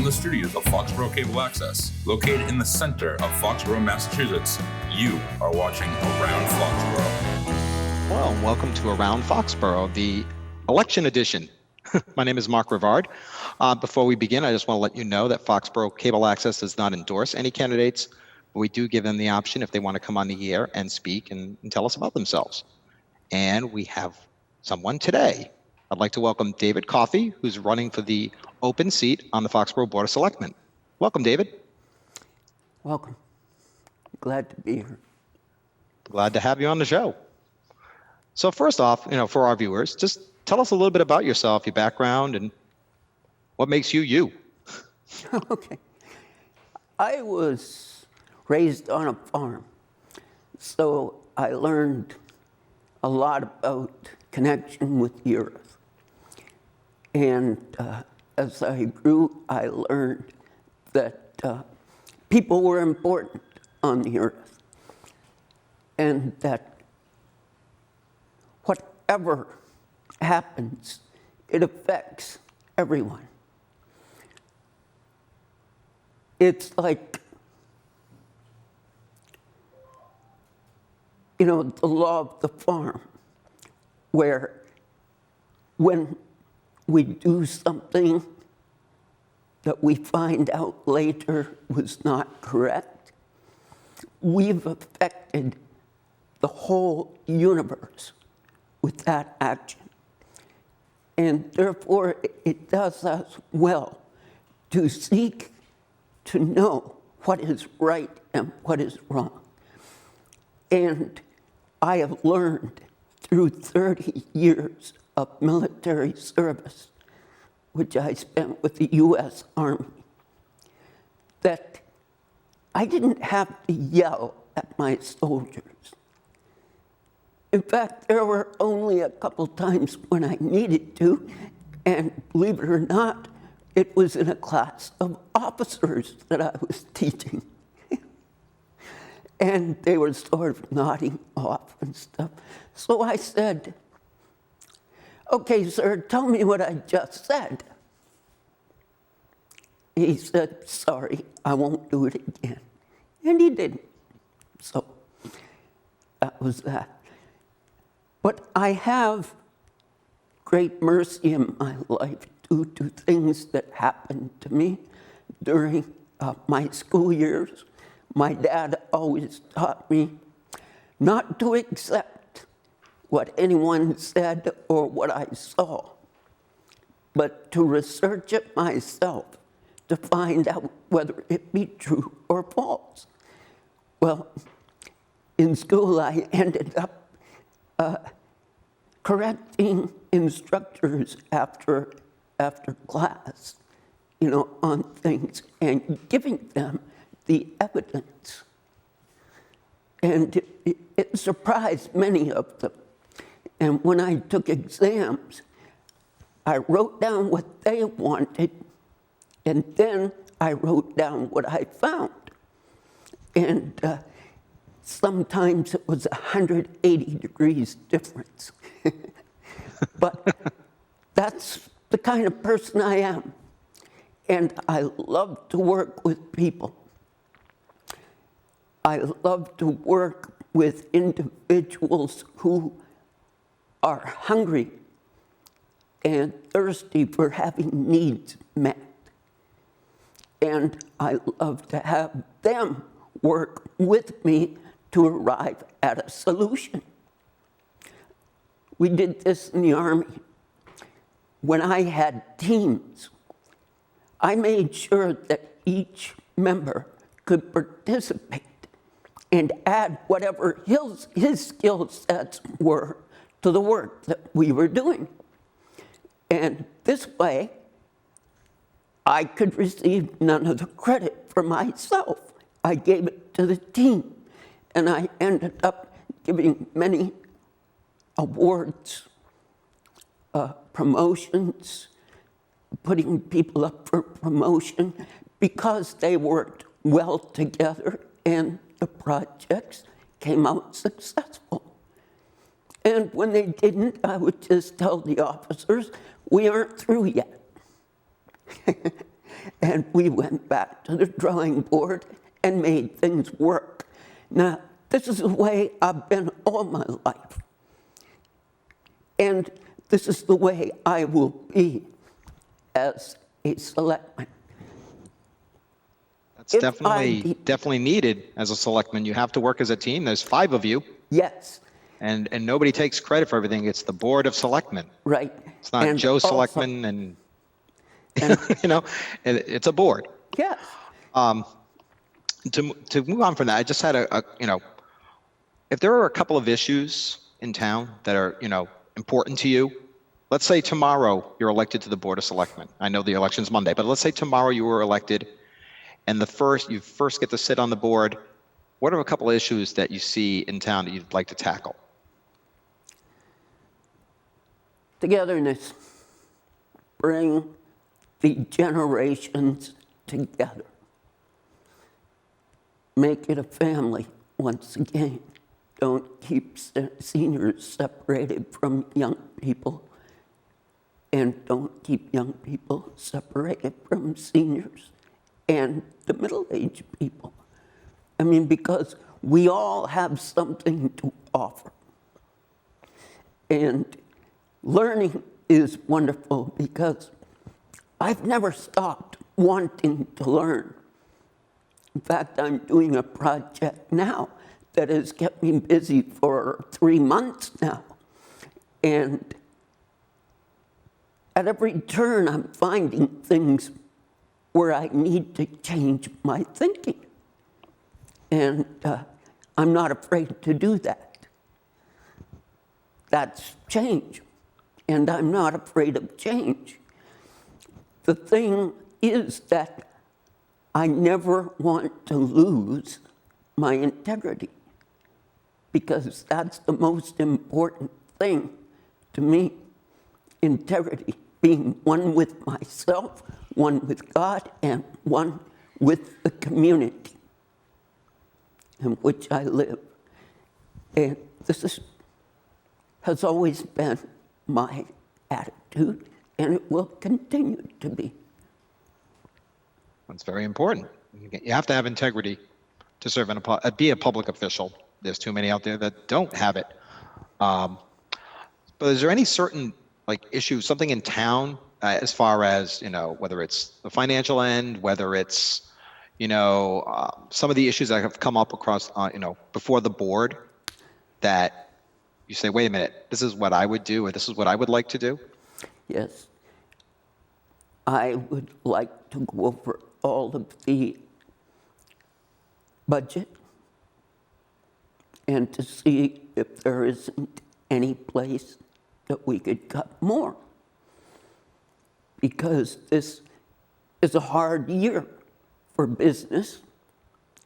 From the studios of Foxborough Cable Access, located in the center of Foxborough, Massachusetts, you are watching Around Foxborough. Hello, and welcome to Around Foxborough, the election edition. My name is Mark Rivard. Before we begin, I just want to let you know that Foxborough Cable Access does not endorse any candidates, but we do give them the option if they want to come on the air and speak and tell us about themselves. And we have someone today. I'd like to welcome David Coffey, who's running for the open seat on the Foxborough Board of Selectmen. Welcome, David. Welcome. Glad to be here. Glad to have you on the show. So first off, for our viewers, just tell us a little bit about yourself, your background, and what makes you you. Okay. I was raised on a farm, so I learned a lot about connection with the earth. And as I grew, I learned that people were important on the earth, and that whatever happens, it affects everyone. It's like, the law of the farm, where when we do something that we find out later was not correct, we've affected the whole universe with that action. And therefore, it does us well to seek to know what is right and what is wrong. And I have learned through 30 years of military service, which I spent with the U.S. Army, that I didn't have to yell at my soldiers. In fact, there were only a couple times when I needed to, and believe it or not, it was in a class of officers that I was teaching. And they were sort of nodding off and stuff. So I said, "Okay, sir, tell me what I just said." He said, "Sorry, I won't do it again." And he didn't. So that was that. But I have great mercy in my life due to things that happened to me during my school years. My dad always taught me not to accept what anyone said or what I saw, but to research it myself to find out whether it be true or false. Well, in school, I ended up correcting instructors after class, on things and giving them the evidence. And it surprised many of them. And when I took exams, I wrote down what they wanted, and then I wrote down what I found. And sometimes it was 180 degrees difference. But that's the kind of person I am. And I love to work with people. I love to work with individuals who are hungry and thirsty for having needs met. And I love to have them work with me to arrive at a solution. We did this in the Army. When I had teams, I made sure that each member could participate and add whatever his skill sets were to the work that we were doing. And this way, I could receive none of the credit for myself. I gave it to the team, and I ended up giving many awards, promotions, putting people up for promotion because they worked well together and the projects came out successful. And when they didn't, I would just tell the officers, "We aren't through yet." and we went back to the drawing board and made things work. Now, this is the way I've been all my life. And this is the way I will be as a selectman. That's definitely needed as a selectman. You have to work as a team. There's 5 of you. Yes. And nobody takes credit for everything. It's the board of selectmen. Right. It's not Joe Selectman and it's a board. Yes. To move on from that, I just had if there are a couple of issues in town that are, important to you, let's say tomorrow you're elected to the Board of Selectmen. I know the election's Monday, but let's say tomorrow you were elected and you first get to sit on the board. What are a couple of issues that you see in town that you'd like to tackle? Togetherness. Bring the generations together. Make it a family once again. Don't keep seniors separated from young people, and don't keep young people separated from seniors and the middle-aged people. I mean, because we all have something to offer. And learning is wonderful because I've never stopped wanting to learn. In fact, I'm doing a project now that has kept me busy for 3 months now. And at every turn, I'm finding things where I need to change my thinking. And I'm not afraid to do that. That's change. And I'm not afraid of change. The thing is that I never want to lose my integrity, because that's the most important thing to me. Integrity, being one with myself, one with God, and one with the community in which I live. And this has always been my attitude, and it will continue to be. That's very important. You have to have integrity to serve be a public official. There's too many out there that don't have it. But is there any certain issue, something in town, as far as whether it's the financial end, whether it's some of the issues that have come up across before the board, that you say, wait a minute, this is what I would do, or this is what I would like to do? Yes. I would like to go over all of the budget and to see if there isn't any place that we could cut more. Because this is a hard year for business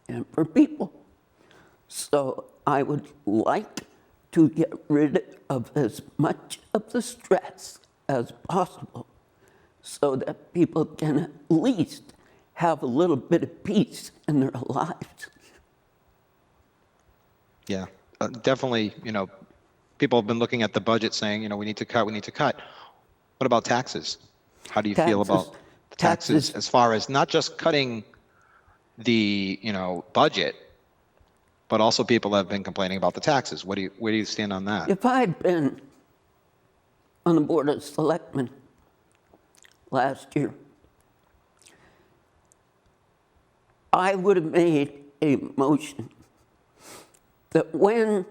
and for people. So I would like to get rid of as much of the stress as possible so that people can at least have a little bit of peace in their lives. Yeah, definitely, people have been looking at the budget saying, we need to cut. What about taxes? How do you feel about taxes as far as not just cutting the, budget, but also people have been complaining about the taxes? Where do you stand on that? If I'd been on the Board of Selectmen last year, I would have made a motion that when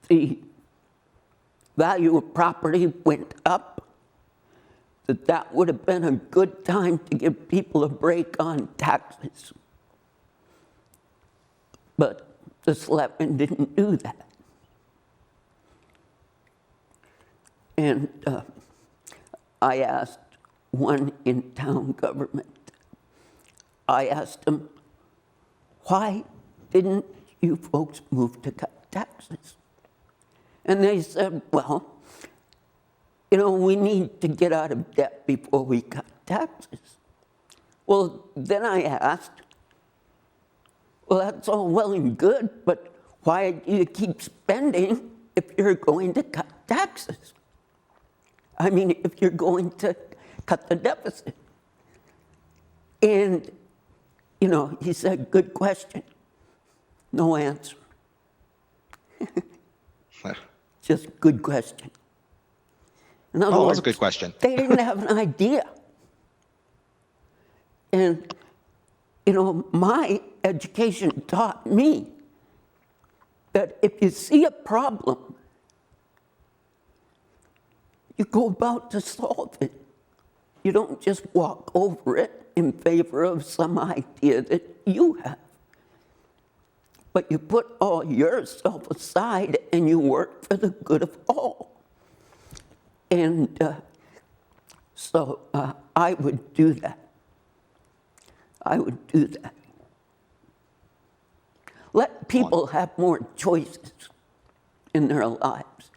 the value of property went up, that would have been a good time to give people a break on taxes. But the selectmen didn't do that. And I asked one in town government, I asked them, why didn't you folks move to cut taxes? And they said, well, we need to get out of debt before we cut taxes. Well, then I asked, well, that's all well and good, but why do you keep spending if you're going to cut taxes? I mean, if you're going to cut the deficit. And, he said, good question. No answer. Just good question. In other Oh, words, that's a good question. they didn't have an idea. And, my education taught me that if you see a problem, you go about to solve it. You don't just walk over it in favor of some idea that you have. But you put all yourself aside and you work for the good of all. And so I would do that. I would do that. Let people have more choices in their lives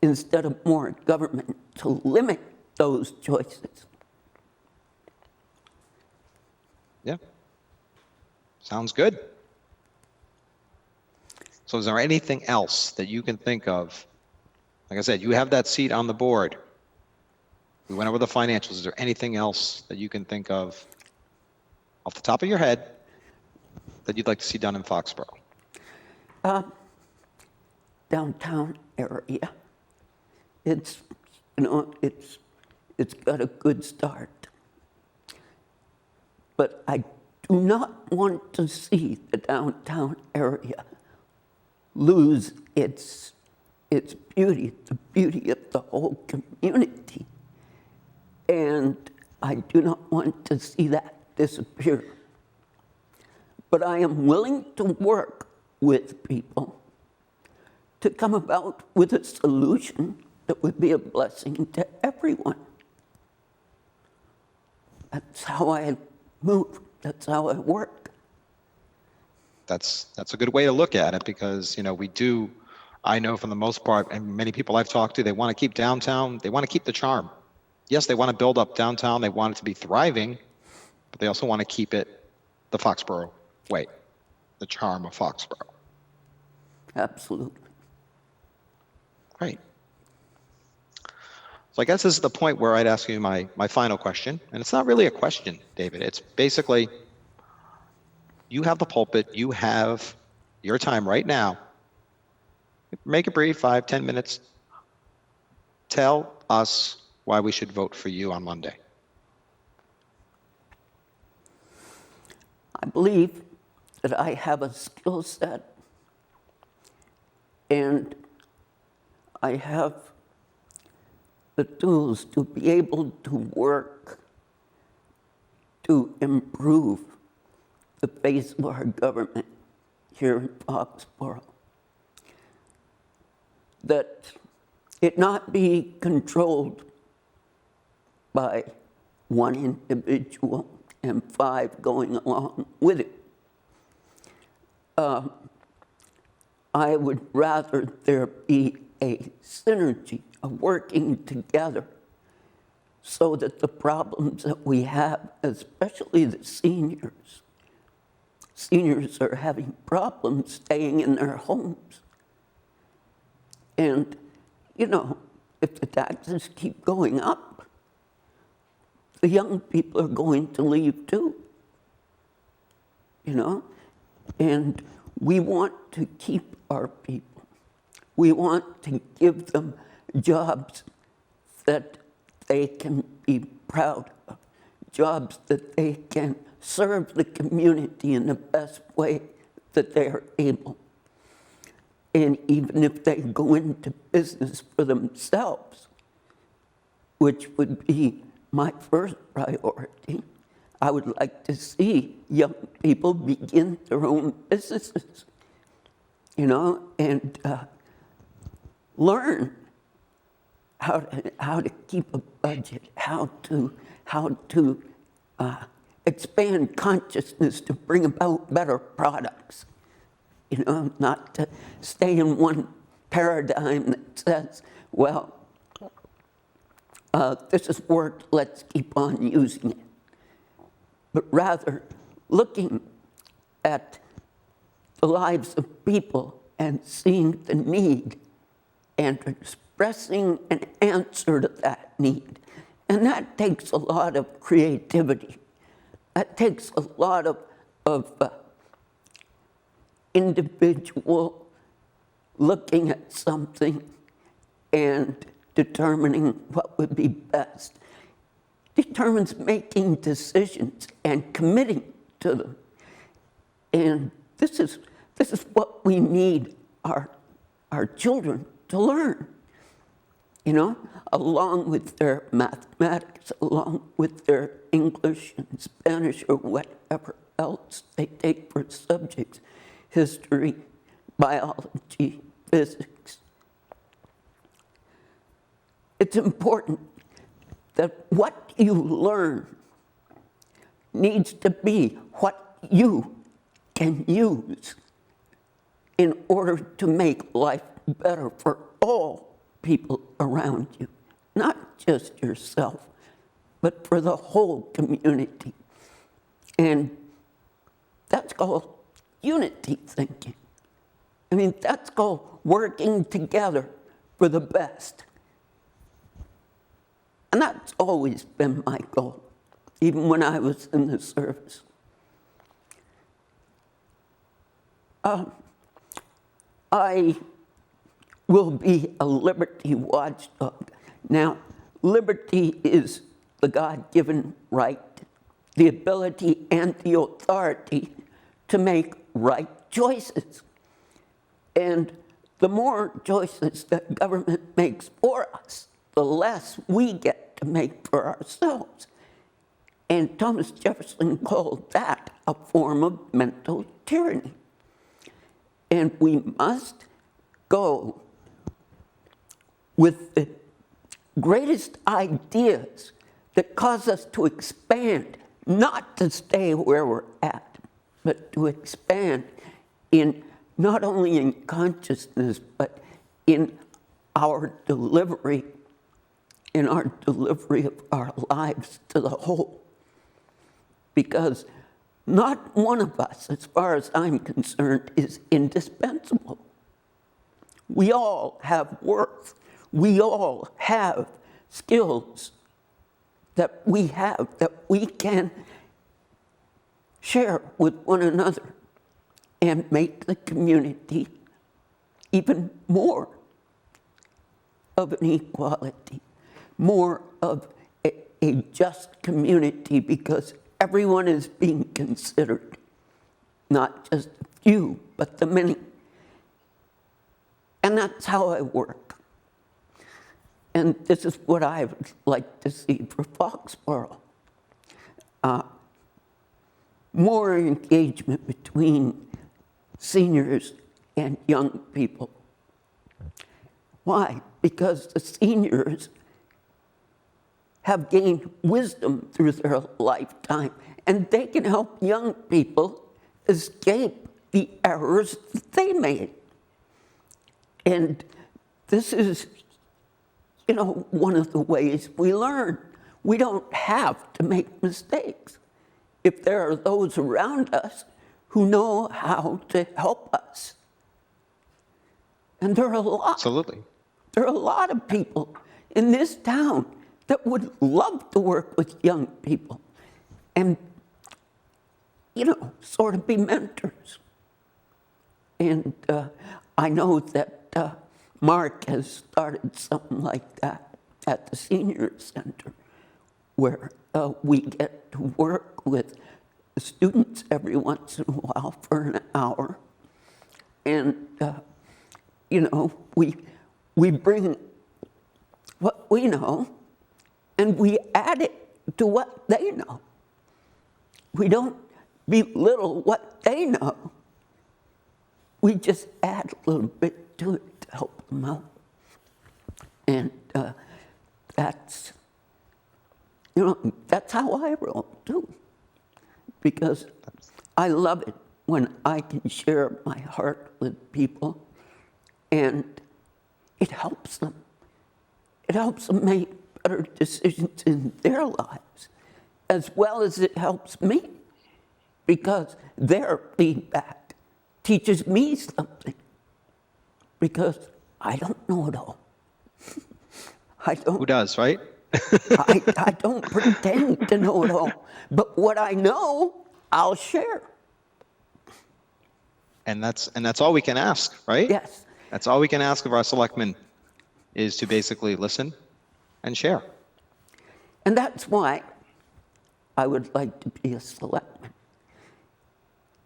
instead of more government to limit those choices. Yeah. Sounds good. So is there anything else that you can think of? Like I said, you have that seat on the board. We went over the financials. Is there anything else that you can think of off the top of your head that you'd like to see done in Foxborough? Downtown area. It's got a good start. But I do not want to see the downtown area lose its beauty, the beauty of the whole community. And I do not want to see that disappear. But I am willing to work with people to come about with a solution that would be a blessing to everyone. That's how I move. That's how I work. That's a good way to look at it, because I know for the most part, and many people I've talked to, they want to keep downtown, they want to keep the charm. Yes, they want to build up downtown, they want it to be thriving, but they also want to keep it the Foxborough way, the charm of Foxborough. Absolutely. Great. So I guess this is the point where I'd ask you my final question, and it's not really a question, David. It's basically, you have the pulpit, you have your time right now. Make it brief, 5-10 minutes. Tell us why we should vote for you on Monday. I believe that I have a skill set and I have the tools to be able to work to improve the face of our government here in Foxborough. That it not be controlled by one individual and 5 going along with it. I would rather there be a synergy, a working together, so that the problems that we have, especially the seniors are having problems staying in their homes. And, if the taxes keep going up, the young people are going to leave too. And we want to keep our people. We want to give them jobs that they can be proud of, jobs that they can serve the community in the best way that they are able. And even if they go into business for themselves, which would be my first priority, I would like to see young people begin their own businesses, and learn how to keep a budget, how to expand consciousness to bring about better products. Not to stay in one paradigm that says, well, this has worked, let's keep on using it. But rather looking at the lives of people and seeing the need and expressing an answer to that need. And that takes a lot of creativity. that takes a lot of individual looking at something and determining what would be best. Determines making decisions and committing to them. And this is what we need our children to learn, you know, along with their mathematics, along with their English and Spanish or whatever else they take for subjects, history, biology, physics. It's important that what you learn needs to be what you can use in order to make life better for all people around you, not just yourself, but for the whole community. And that's called unity thinking. I mean, that's called working together for the best. And that's always been my goal, even when I was in the service. I will be a liberty watchdog. Now, liberty is the God-given right, the ability and the authority to make right choices. And the more choices that government makes for us, the less we get to make for ourselves. And Thomas Jefferson called that a form of mental tyranny. And we must go with the greatest ideas that cause us to expand, not to stay where we're at, but to expand in not only in consciousness, but in our delivery, of our lives to the whole. Because not one of us, as far as I'm concerned, is indispensable. We all have worth. We all have skills that we can share with one another and make the community even more of an equality, more of a just community, because everyone is being considered, not just a few, but the many. And that's how I work. And this is what I would like to see for Foxborough. More engagement between seniors and young people. Why? Because the seniors have gained wisdom through their lifetime, and they can help young people escape the errors that they made. And this is, you know, one of the ways we learn. We don't have to make mistakes if there are those around us who know how to help us. And there are a lot. Absolutely. There are a lot of people in this town that would love to work with young people and, you know, sort of be mentors. And I know that Mark has started something like that at the Senior Center, where we get to work with the students every once in a while for an hour. And, you know, we bring what we know and we add it to what they know. We don't belittle what they know. We just add a little bit to it to help them out. And that's, you know, that's how I roll too. Because I love it when I can share my heart with people and it helps them. It helps them make better decisions in their lives, as well as it helps me, because their feedback teaches me something, because I don't know it all. I don't. Who does, right? I don't pretend to know it all, but what I know, I'll share. And that's all we can ask, right? Yes. That's all we can ask of our selectmen, is to basically listen and share. And that's why I would like to be a selectman.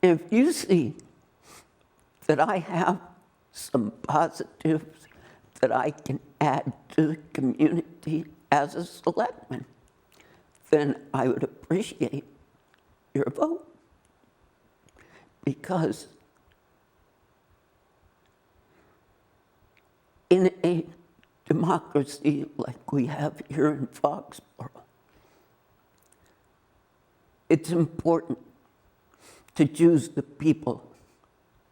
If you see that I have some positives that I can add to the community as a selectman, then I would appreciate your vote. Because in a democracy like we have here in Foxborough, it's important to choose the people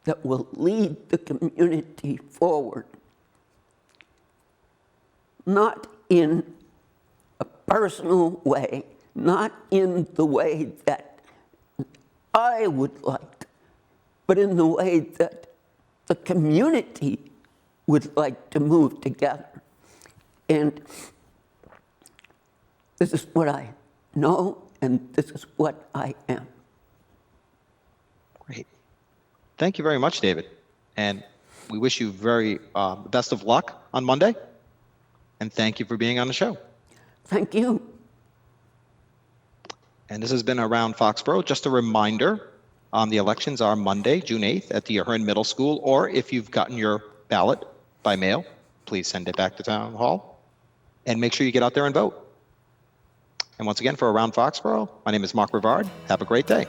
that will lead the community forward, not in a personal way, not in the way that I would like, but in the way that the community would like to move together. And this is what I know, and this is what I am. Great. Thank you very much, David. And we wish you very best of luck on Monday. And thank you for being on the show. Thank you. And this has been Around Foxborough. Just a reminder, the elections are Monday, June 8th at the Ahern Middle School, or if you've gotten your ballot by mail, please send it back to Town Hall. And make sure you get out there and vote. And once again, for Around Foxborough, my name is Mark Rivard. Have a great day.